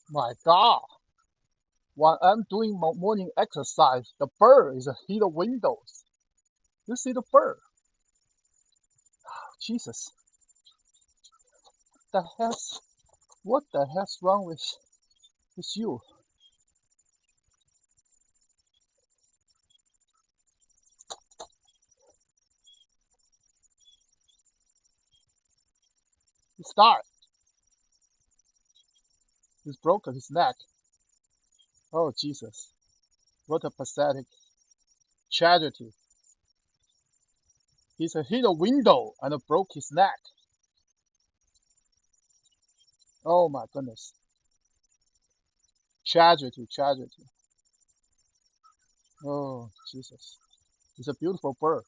My God. While I'm doing my morning exercise, the bird is hit the windows. You see the bird? Jesus. The hell's, what the hell's wrong with you? He's died. He's broken his neck. Oh, Jesus. What a pathetic tragedy. He's hit a window and broke his neck. Oh my goodness. Tragedy, tragedy. Oh, Jesus. It's a beautiful bird.